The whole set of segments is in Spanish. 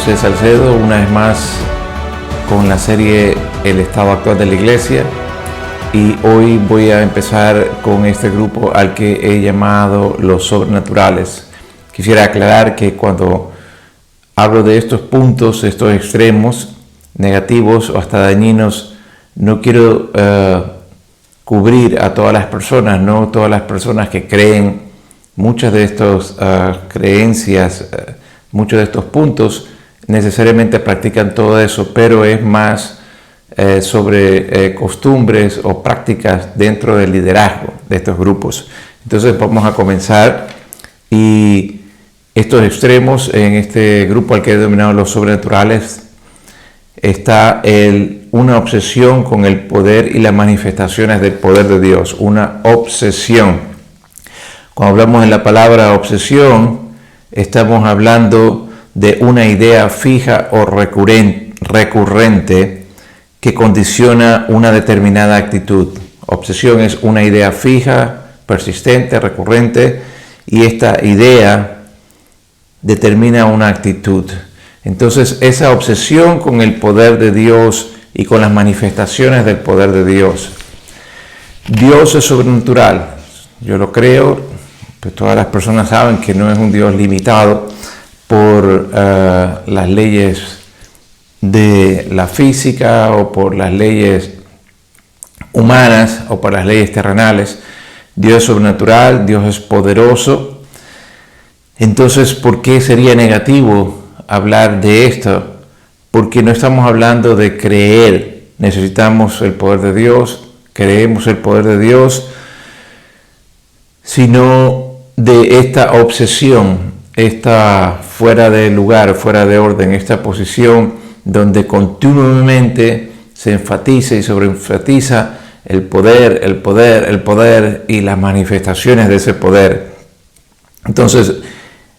José Salcedo, una vez más con la serie El estado actual de la iglesia, y hoy voy a empezar con este grupo al que he llamado los sobrenaturales. Quisiera aclarar que cuando hablo de estos puntos, estos extremos negativos o hasta dañinos, no quiero cubrir a todas las personas, no todas las personas que creen muchas de estas creencias, muchos de estos puntos necesariamente practican todo eso, pero es más sobre costumbres o prácticas dentro del liderazgo de estos grupos. Entonces vamos a comenzar, y estos extremos en este grupo al que he denominado los sobrenaturales está una obsesión con el poder y las manifestaciones del poder de Dios, una obsesión. Cuando hablamos de la palabra obsesión, estamos hablando de una idea fija o recurrente que condiciona una determinada actitud. Obsesión es una idea fija, persistente, recurrente, y esta idea determina una actitud. Entonces, esa obsesión con el poder de Dios y con las manifestaciones del poder de Dios. Dios es sobrenatural, yo lo creo, pues todas las personas saben que no es un Dios limitado por las leyes de la física o por las leyes humanas o por las leyes terrenales. Dios es sobrenatural, Dios es poderoso. Entonces, ¿por qué sería negativo hablar de esto? Porque no estamos hablando de creer. Necesitamos el poder de Dios, creemos el poder de Dios, sino de esta obsesión, esta fuera de lugar, fuera de orden, esta posición donde continuamente se enfatiza y sobreenfatiza el poder, el poder, el poder y las manifestaciones de ese poder. Entonces,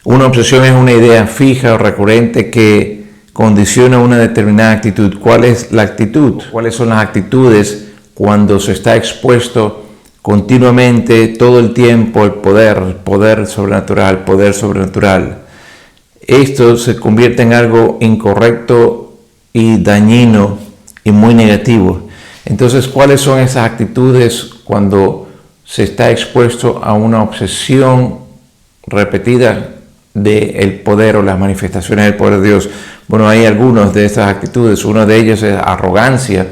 una obsesión es una idea fija o recurrente que condiciona una determinada actitud. ¿Cuál es la actitud? ¿Cuáles son las actitudes cuando se está expuesto continuamente, todo el tiempo, el poder sobrenatural, poder sobrenatural? Esto se convierte en algo incorrecto y dañino y muy negativo. Entonces, ¿cuáles son esas actitudes cuando se está expuesto a una obsesión repetida del poder o las manifestaciones del poder de Dios? Bueno, hay algunas de estas actitudes. Una de ellas es arrogancia,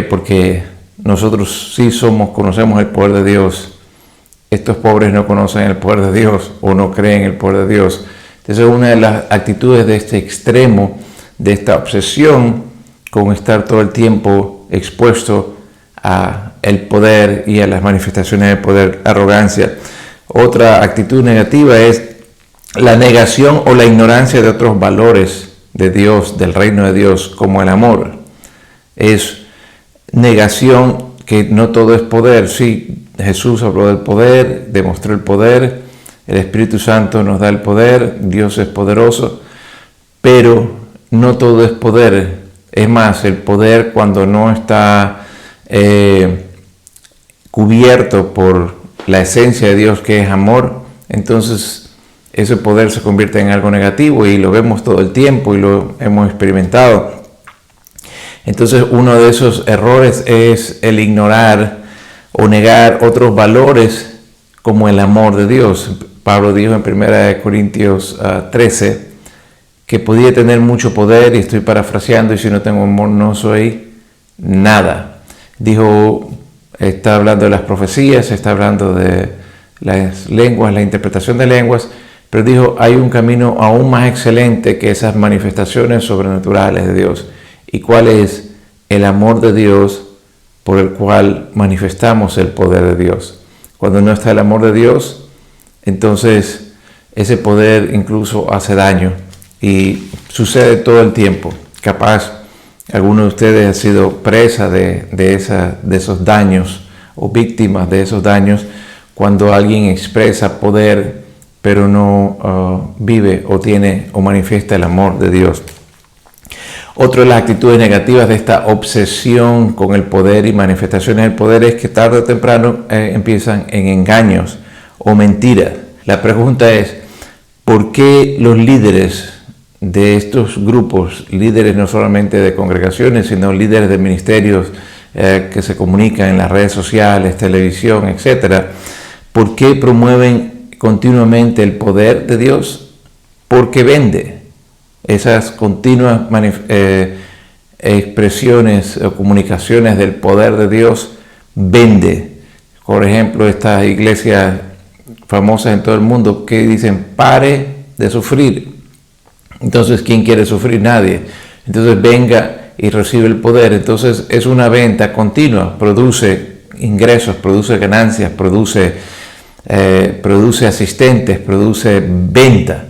porque nosotros sí conocemos el poder de Dios. Estos pobres no conocen el poder de Dios o no creen el poder de Dios. Entonces, una de las actitudes de este extremo, de esta obsesión con estar todo el tiempo expuesto a el poder y a las manifestaciones del poder, arrogancia. Otra actitud negativa es la negación o la ignorancia de otros valores de Dios, del reino de Dios, como el amor. Es negación que no todo es poder. Sí, Jesús habló del poder, demostró el poder, el Espíritu Santo nos da el poder, Dios es poderoso, pero no todo es poder. Es más, el poder cuando no está cubierto por la esencia de Dios, que es amor, entonces ese poder se convierte en algo negativo, y lo vemos todo el tiempo y lo hemos experimentado. Entonces, uno de esos errores es el ignorar o negar otros valores como el amor de Dios. Pablo dijo en 1 Corintios 13 que podía tener mucho poder, y estoy parafraseando, y si no tengo amor no soy nada. Dijo, está hablando de las profecías, está hablando de las lenguas, la interpretación de lenguas, pero dijo, hay un camino aún más excelente que esas manifestaciones sobrenaturales de Dios. ¿Y cuál es? El amor de Dios, por el cual manifestamos el poder de Dios. Cuando no está el amor de Dios, entonces ese poder incluso hace daño, y sucede todo el tiempo. Capaz alguno de ustedes ha sido presa de esos daños o víctimas de esos daños, cuando alguien expresa poder pero no vive o tiene o manifiesta el amor de Dios. Otra de las actitudes negativas de esta obsesión con el poder y manifestaciones del poder es que tarde o temprano empiezan en engaños o mentiras. La pregunta es, ¿por qué los líderes de estos grupos, líderes no solamente de congregaciones, sino líderes de ministerios que se comunican en las redes sociales, televisión, etc., ¿por qué promueven continuamente el poder de Dios? Porque vende. Esas continuas expresiones o comunicaciones del poder de Dios vende. Por ejemplo, estas iglesias famosas en todo el mundo que dicen pare de sufrir. Entonces, ¿quién quiere sufrir? Nadie. Entonces, venga y recibe el poder. Entonces, es una venta continua, produce ingresos, produce ganancias, produce asistentes, produce venta.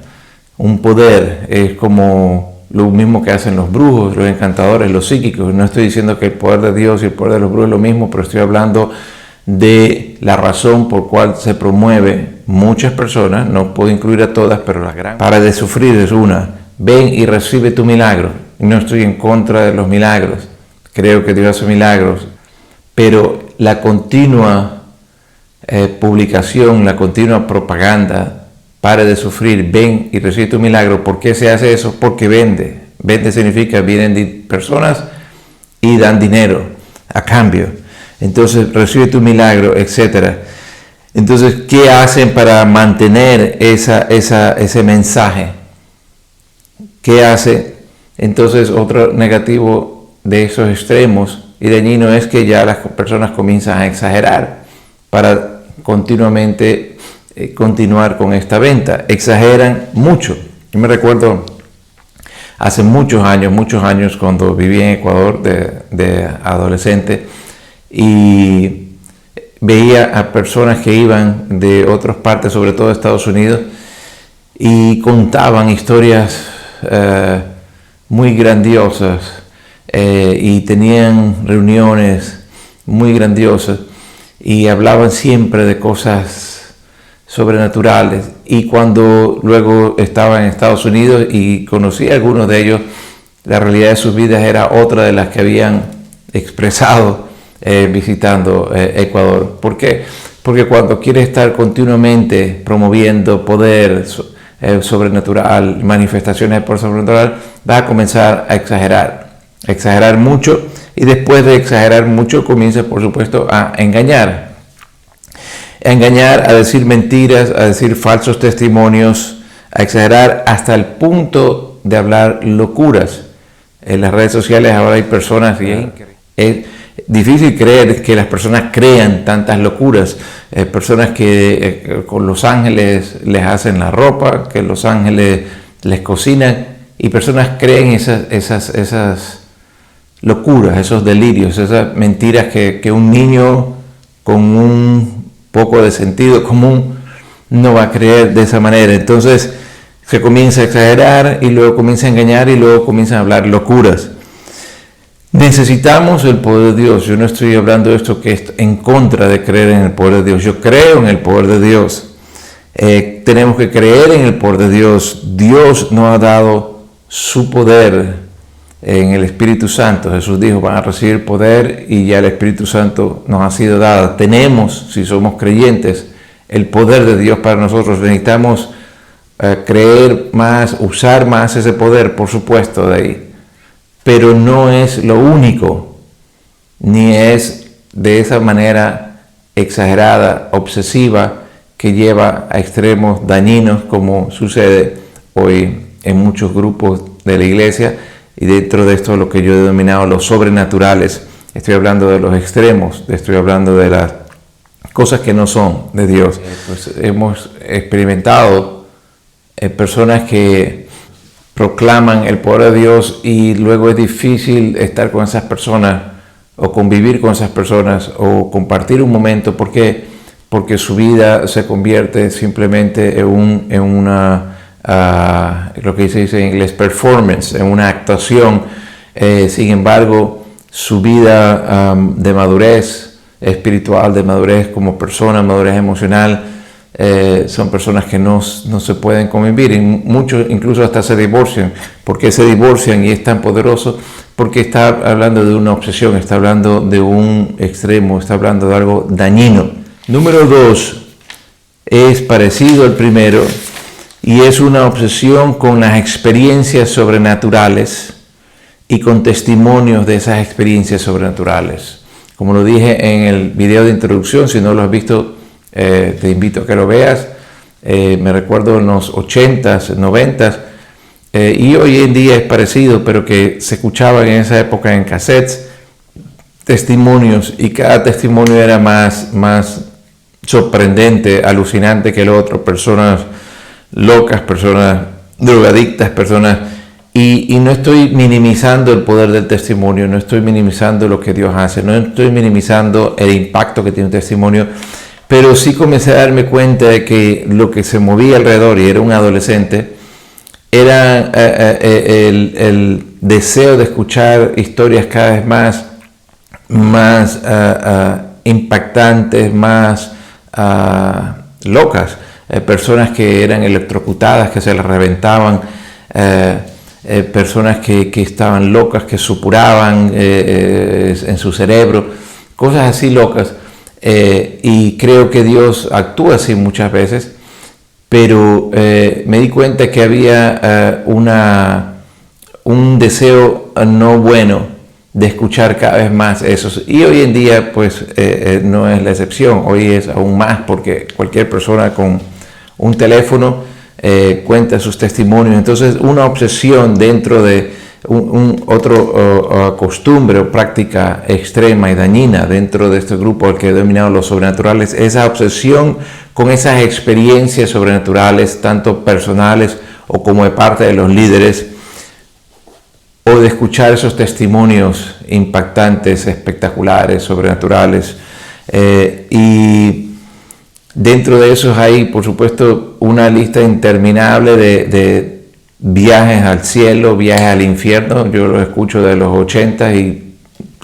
Un poder es como lo mismo que hacen los brujos, los encantadores, los psíquicos. No estoy diciendo que el poder de Dios y el poder de los brujos es lo mismo, pero estoy hablando de la razón por cual se promueve muchas personas, no puedo incluir a todas, pero la gran para de sufrir es una. Ven y recibe tu milagro. No estoy en contra de los milagros, creo que Dios hace milagros, pero la continua publicación, la continua propaganda, pare de sufrir, ven y recibe tu milagro. ¿Por qué se hace eso? Porque vende. Vende significa vienen personas y dan dinero a cambio. Entonces recibe tu milagro, etc. Entonces, ¿qué hacen para mantener ese mensaje? ¿Qué hace? Entonces, otro negativo de esos extremos y dañino es que ya las personas comienzan a exagerar para continuamente continuar con esta venta. Exageran mucho. Yo me recuerdo hace muchos años cuando viví en Ecuador de adolescente y veía a personas que iban de otras partes, sobre todo de Estados Unidos, y contaban historias muy grandiosas y tenían reuniones muy grandiosas y hablaban siempre de cosas sobrenaturales. Y cuando luego estaba en Estados Unidos y conocí a algunos de ellos, la realidad de sus vidas era otra de las que habían expresado visitando Ecuador. ¿Por qué? Porque cuando quieres estar continuamente promoviendo poder sobrenatural, manifestaciones de poder sobrenatural, vas a comenzar a exagerar mucho, y después de exagerar mucho comienza, por supuesto, a engañar, a decir mentiras, a decir falsos testimonios, a exagerar hasta el punto de hablar locuras. En las redes sociales ahora hay personas, y es difícil creer que las personas crean tantas locuras. Personas que con los ángeles les hacen la ropa, que los ángeles les cocinan, y personas creen esas locuras, esos delirios, esas mentiras que un niño con un poco de sentido común no va a creer de esa manera. Entonces se comienza a exagerar y luego comienza a engañar y luego comienzan a hablar locuras. Necesitamos el poder de Dios. Yo no estoy hablando de esto que es en contra de creer en el poder de Dios. Yo creo en el poder de Dios. Tenemos que creer en el poder de Dios. Dios nos ha dado su poder en el Espíritu Santo. Jesús dijo, van a recibir poder, y ya el Espíritu Santo nos ha sido dado. Tenemos, si somos creyentes, el poder de Dios para nosotros. Necesitamos creer más, usar más ese poder, por supuesto, de ahí. Pero no es lo único, ni es de esa manera exagerada, obsesiva, que lleva a extremos dañinos, como sucede hoy en muchos grupos de la iglesia, y dentro de esto lo que yo he denominado los sobrenaturales. Estoy hablando de los extremos, estoy hablando de las cosas que no son de Dios. Pues hemos experimentado personas que proclaman el poder de Dios y luego es difícil estar con esas personas o convivir con esas personas o compartir un momento. ¿Por qué? Porque su vida se convierte simplemente en una lo que se dice en inglés performance, en una actuación. Sin embargo, su vida de madurez espiritual, de madurez como persona, madurez emocional, son personas que no se pueden convivir, y muchos incluso hasta se divorcian. ¿Por qué se divorcian y es tan poderoso? Porque está hablando de una obsesión, está hablando de un extremo, está hablando de algo dañino. Número 2, es parecido al primero, y es una obsesión con las experiencias sobrenaturales y con testimonios de esas experiencias sobrenaturales. Como lo dije en el video de introducción, si no lo has visto, te invito a que lo veas. Me recuerdo en los 80s, 90s, y hoy en día es parecido, pero que se escuchaban en esa época en cassettes, testimonios, y cada testimonio era más sorprendente, alucinante que el otro. Personas locas, personas drogadictas, personas... Y no estoy minimizando el poder del testimonio, no estoy minimizando lo que Dios hace, no estoy minimizando el impacto que tiene un testimonio, pero sí comencé a darme cuenta de que lo que se movía alrededor, y era un adolescente, era el deseo de escuchar historias cada vez más impactantes, más locas, personas que eran electrocutadas, que se les reventaban, personas que estaban locas, que supuraban en su cerebro, cosas así locas, y creo que Dios actúa así muchas veces, pero me di cuenta que había un deseo no bueno de escuchar cada vez más eso, y hoy en día pues no es la excepción. Hoy es aún más, porque cualquier persona con un teléfono cuenta sus testimonios. Entonces, una obsesión dentro de otra costumbre o práctica extrema y dañina dentro de este grupo al que he dominado los sobrenaturales, esa obsesión con esas experiencias sobrenaturales, tanto personales o como de parte de los líderes, o de escuchar esos testimonios impactantes, espectaculares, sobrenaturales, y dentro de esos hay, por supuesto, una lista interminable de viajes al cielo, viajes al infierno. Yo los escucho de los 80 y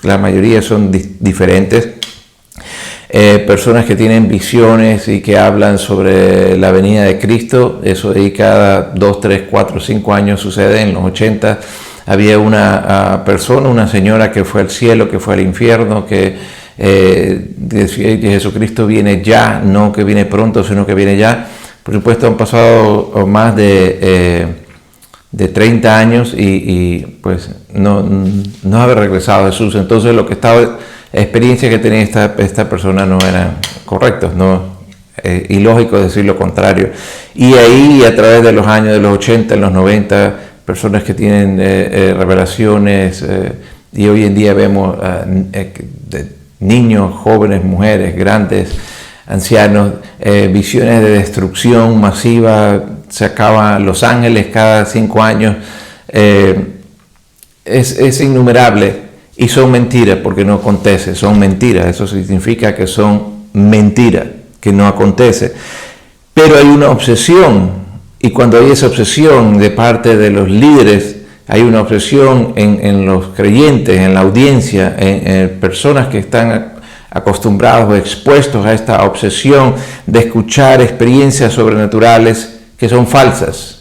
la mayoría son diferentes. Personas que tienen visiones y que hablan sobre la venida de Cristo. Eso ahí cada 2, 3, 4, 5 años sucede. En los 80 había una persona, una señora que fue al cielo, que fue al infierno, que decía que Jesucristo viene ya, no que viene pronto, sino que viene ya. Por supuesto, han pasado más de 30 años y pues no ha regresado Jesús. Entonces, lo que experiencias que tenía esta persona no eran correctas, no, ilógico decir lo contrario. Y ahí, a través de los años de los 80, en los 90, personas que tienen revelaciones, y hoy en día vemos niños, jóvenes, mujeres, grandes, ancianos, visiones de destrucción masiva. Se acaba Los Ángeles cada 5 años. Es innumerable, y son mentiras, porque no acontece, son mentiras. Eso significa que son mentiras, que no acontece. Pero hay una obsesión, y cuando hay esa obsesión de parte de los líderes, hay una obsesión en los creyentes, en la audiencia, en personas que están acostumbrados o expuestos a esta obsesión de escuchar experiencias sobrenaturales que son falsas.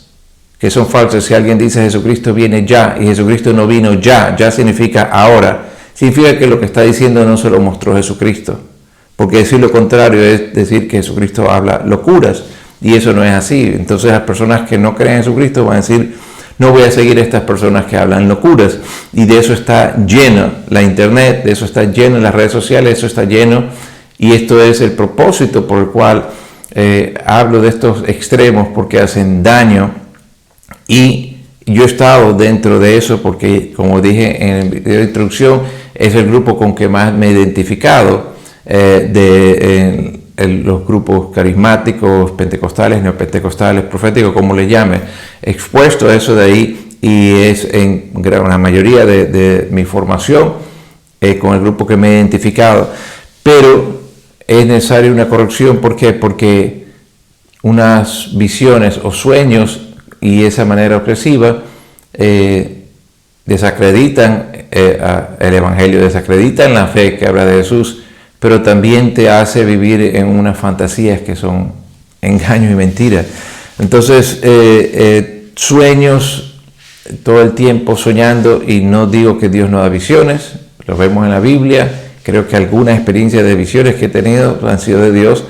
Si alguien dice Jesucristo viene ya, y Jesucristo no vino ya significa ahora. Significa que lo que está diciendo no se lo mostró Jesucristo. Porque decir lo contrario es decir que Jesucristo habla locuras, y eso no es así. Entonces, las personas que no creen en Jesucristo van a decir: no voy a seguir a estas personas que hablan locuras. Y de eso está lleno la internet, de eso está lleno las redes sociales, eso está lleno. Y esto es el propósito por el cual hablo de estos extremos, porque hacen daño. Y yo he estado dentro de eso porque, como dije en el video de introducción, es el grupo con que más me he identificado los grupos carismáticos, pentecostales, neopentecostales, proféticos, como le llame, expuesto a eso de ahí, y es en la mayoría de mi formación con el grupo que me he identificado. Pero es necesaria una corrección. ¿Por qué? Porque unas visiones o sueños y esa manera opresiva desacreditan el Evangelio, desacreditan la fe que habla de Jesús, pero también te hace vivir en unas fantasías que son engaños y mentiras. Entonces, sueños todo el tiempo soñando, y no digo que Dios no da visiones, lo vemos en la Biblia. Creo que algunas experiencias de visiones que he tenido han sido de Dios,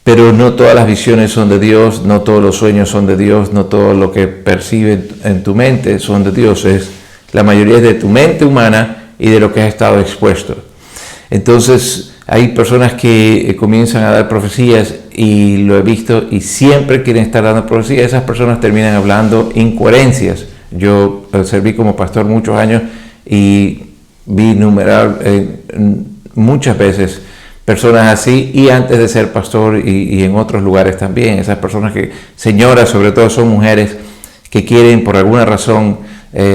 pero no todas las visiones son de Dios, no todos los sueños son de Dios, no todo lo que percibes en tu mente son de Dios. La mayoría es de tu mente humana y de lo que has estado expuesto. Entonces hay personas que comienzan a dar profecías, y lo he visto, y siempre quieren estar dando profecías. Esas personas terminan hablando incoherencias. Yo serví como pastor muchos años y vi muchas veces personas así, y antes de ser pastor y en otros lugares también. Esas personas señoras sobre todo, son mujeres que quieren por alguna razón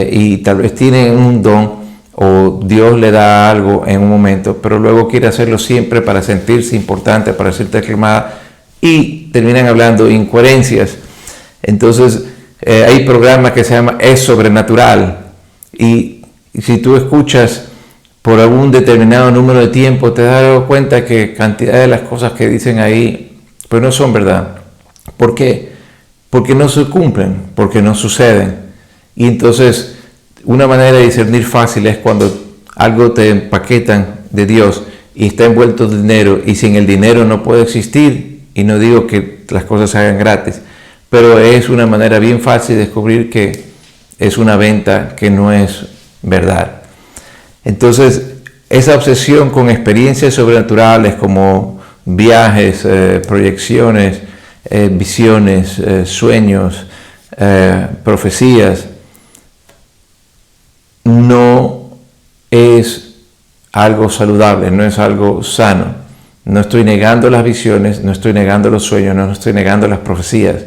y tal vez tienen un don o Dios le da algo en un momento, pero luego quiere hacerlo siempre para sentirse importante, para sentirse aclamada, y terminan hablando incoherencias. Entonces hay programas que se llama Es Sobrenatural, y si tú escuchas por algún determinado número de tiempo, te das cuenta que cantidad de las cosas que dicen ahí pues no son verdad. ¿Por qué? Porque no se cumplen, porque no suceden. Y entonces una manera de discernir fácil es cuando algo te empaquetan de Dios y está envuelto de dinero, y sin el dinero no puede existir. Y no digo que las cosas se hagan gratis, pero es una manera bien fácil de descubrir que es una venta que no es verdad. Entonces, esa obsesión con experiencias sobrenaturales como viajes, proyecciones, visiones, sueños, profecías, no es algo saludable, no es algo sano. No estoy negando las visiones, no estoy negando los sueños, no estoy negando las profecías,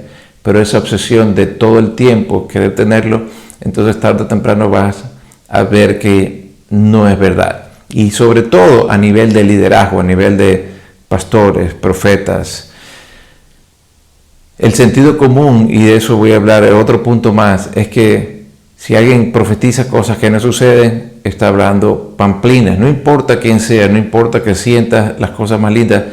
pero esa obsesión de todo el tiempo querer tenerlo, entonces tarde o temprano vas a ver que no es verdad. Y sobre todo a nivel de liderazgo, a nivel de pastores, profetas. El sentido común, y de eso voy a hablar, otro punto más, es que si alguien profetiza cosas que no suceden, está hablando pamplinas. No importa quién sea, no importa que sientas las cosas más lindas.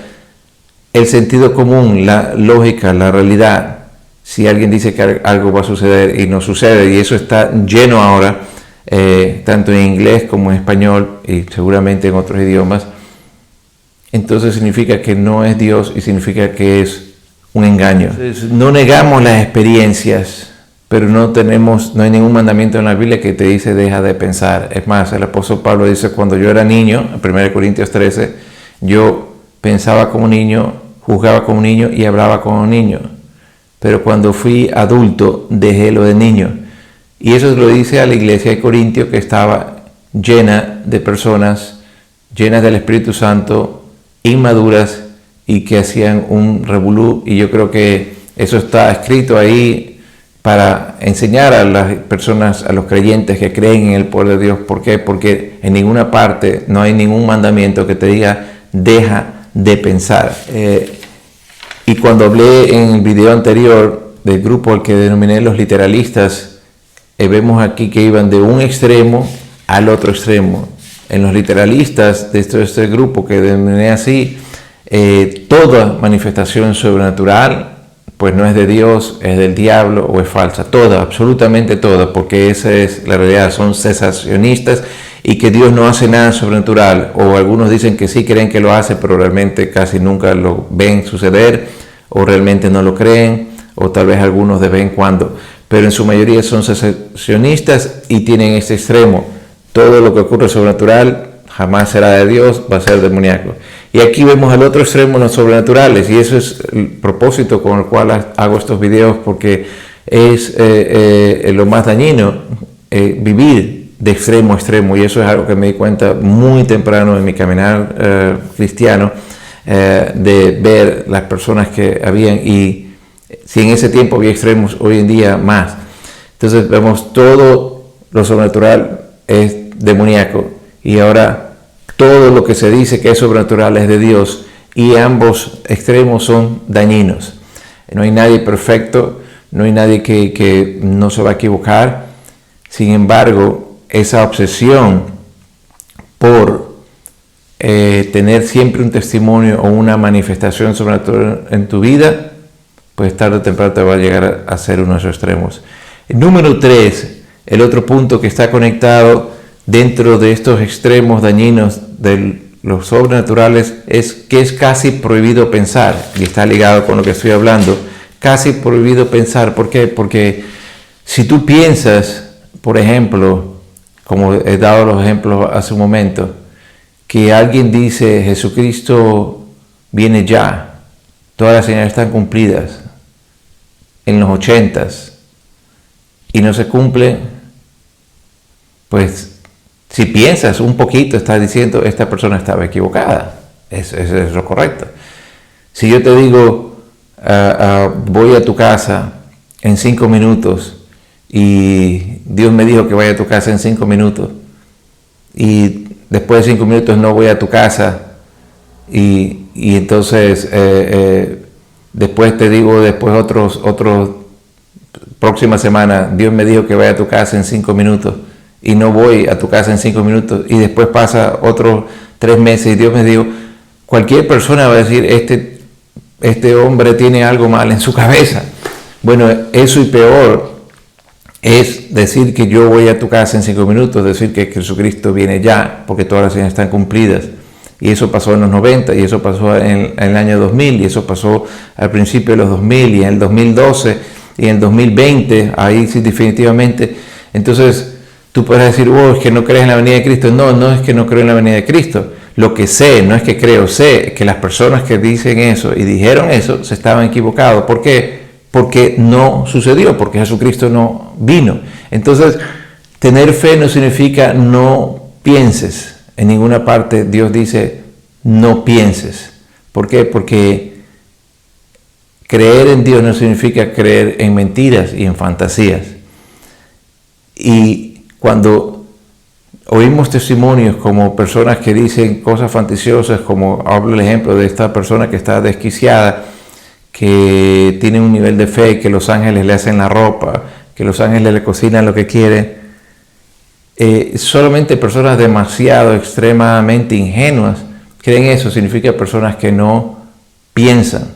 El sentido común, la lógica, la realidad, si alguien dice que algo va a suceder y no sucede, y eso está lleno ahora, tanto en inglés como en español y seguramente en otros idiomas, entonces significa que no es Dios y significa que es un engaño. Entonces, no negamos las experiencias, pero no hay ningún mandamiento en la Biblia que te dice deja de pensar. Es más, el apóstol Pablo dice, cuando yo era niño, en 1 Corintios 13, yo pensaba como un niño, juzgaba como un niño y hablaba como un niño. Pero cuando fui adulto, dejé lo de niño. Y eso lo dice a la iglesia de Corintio, que estaba llena de personas, llenas del Espíritu Santo, inmaduras, y que hacían un revolú. Y yo creo que eso está escrito ahí para enseñar a las personas, a los creyentes que creen en el poder de Dios. ¿Por qué? Porque en ninguna parte no hay ningún mandamiento que te diga deja de pensar. Y cuando hablé en el video anterior del grupo al que denominé los literalistas, vemos aquí que iban de un extremo al otro extremo. En los literalistas de este grupo que denominé así, toda manifestación sobrenatural pues no es de Dios, es del diablo o es falsa. Toda, absolutamente toda, porque esa es la realidad. Son cesacionistas y que Dios no hace nada sobrenatural. O algunos dicen que sí, creen que lo hace, pero realmente casi nunca lo ven suceder, o realmente no lo creen, o tal vez algunos de vez en cuando. Pero en su mayoría son cesacionistas y tienen este extremo. Todo lo que ocurre sobrenatural jamás será de Dios, va a ser demoníaco. Y aquí vemos al otro extremo, los sobrenaturales, y eso es el propósito con el cual hago estos videos, porque es lo más dañino, vivir de extremo a extremo, y eso es algo que me di cuenta muy temprano en mi caminar cristiano, de ver las personas que habían, y si en ese tiempo había extremos, hoy en día más. Entonces vemos todo lo sobrenatural es demoníaco, y ahora todo lo que se dice que es sobrenatural es de Dios, y ambos extremos son dañinos. No hay nadie perfecto, no hay nadie que no se va a equivocar. Sin embargo, esa obsesión por tener siempre un testimonio o una manifestación sobrenatural en tu vida, pues tarde o temprano te va a llegar a ser uno de esos extremos. Número 3, el otro punto que está conectado dentro de estos extremos dañinos del los sobrenaturales es que es casi prohibido pensar, y está ligado con lo que estoy hablando, casi prohibido pensar. ¿Por qué? Porque si tú piensas, por ejemplo, como he dado los ejemplos hace un momento, que alguien dice Jesucristo viene ya, todas las señales están cumplidas en los 80s y no se cumple, pues si piensas un poquito, estás diciendo esta persona estaba equivocada. Eso es lo correcto. Si yo te digo voy a tu casa en 5 minutos y Dios me dijo que vaya a tu casa en 5 minutos y después de 5 minutos no voy a tu casa y entonces después te digo, después próxima semana Dios me dijo que vaya a tu casa en 5 minutos y no voy a tu casa en 5 minutos y después pasa otros 3 meses y Dios me dijo, cualquier persona va a decir este hombre tiene algo mal en su cabeza. Bueno, eso y peor es decir que yo voy a tu casa en 5 minutos, decir que Jesucristo viene ya, porque todas las señales están cumplidas. Y eso pasó en los 90, y eso pasó en el año 2000, y eso pasó al principio de los 2000, y en el 2012, y en el 2020, ahí sí definitivamente. Entonces, tú puedes decir, es que no crees en la venida de Cristo. No, no es que no creo en la venida de Cristo. Lo que sé, no es que creo, sé que las personas que dicen eso y dijeron eso se estaban equivocados. ¿Por qué? Porque no sucedió, porque Jesucristo no vino. Entonces, tener fe no significa no pienses. En ninguna parte Dios dice no pienses. ¿Por qué? Porque creer en Dios no significa creer en mentiras y en fantasías. Y cuando oímos testimonios como personas que dicen cosas fantasiosas, como hablo el ejemplo de esta persona que está desquiciada, que tiene un nivel de fe, que los ángeles le hacen la ropa, que los ángeles le cocinan lo que quiere, solamente personas demasiado extremadamente ingenuas creen eso. Significa personas que no piensan.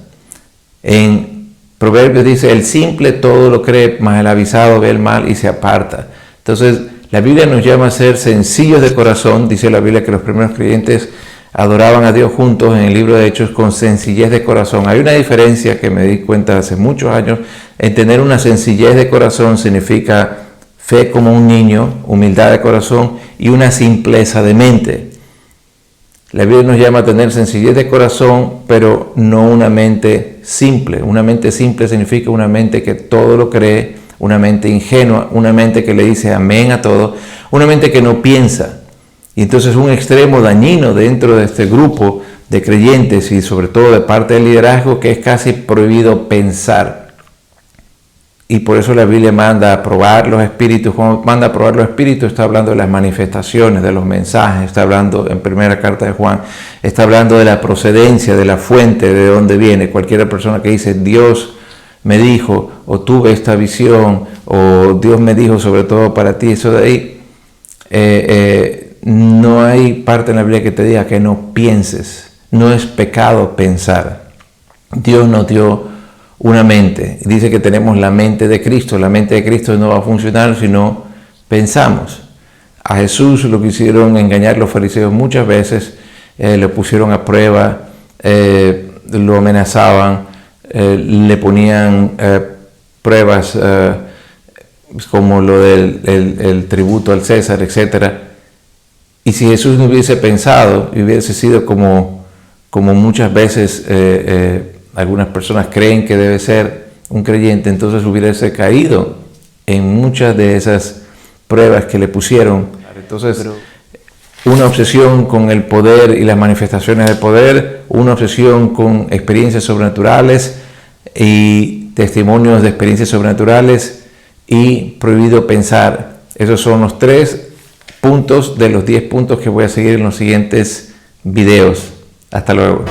En Proverbios dice, el simple todo lo cree, mas el avisado ve el mal y se aparta. Entonces, la Biblia nos llama a ser sencillos de corazón. Dice la Biblia que los primeros creyentes adoraban a Dios juntos en el libro de Hechos con sencillez de corazón. Hay una diferencia que me di cuenta hace muchos años. En tener una sencillez de corazón significa fe como un niño, humildad de corazón y una simpleza de mente. La Biblia nos llama a tener sencillez de corazón, pero no una mente simple. Una mente simple significa una mente que todo lo cree, una mente ingenua, una mente que le dice amén a todo, una mente que no piensa. Y entonces un extremo dañino dentro de este grupo de creyentes y sobre todo de parte del liderazgo, que es casi prohibido pensar. Y por eso la Biblia manda a probar los espíritus. Cuando manda a probar los espíritus, está hablando de las manifestaciones, de los mensajes, está hablando en primera carta de Juan, está hablando de la procedencia, de la fuente, de dónde viene. Cualquier persona que dice Dios me dijo, o tuve esta visión, o Dios me dijo sobre todo para ti, eso de ahí, no hay parte en la Biblia que te diga que no pienses. No es pecado pensar. Dios nos dio una mente. Dice que tenemos la mente de Cristo. La mente de Cristo no va a funcionar si no pensamos. A Jesús lo quisieron engañar los fariseos muchas veces, lo pusieron a prueba, lo amenazaban, le ponían pruebas como lo del el tributo al César, etc. Y si Jesús no hubiese pensado y hubiese sido como muchas veces algunas personas creen que debe ser un creyente, entonces hubiese caído en muchas de esas pruebas que le pusieron. Entonces, una obsesión con el poder y las manifestaciones del poder, una obsesión con experiencias sobrenaturales y testimonios de experiencias sobrenaturales y prohibido pensar. Esos son los 3 puntos de los 10 puntos que voy a seguir en los siguientes videos. Hasta luego.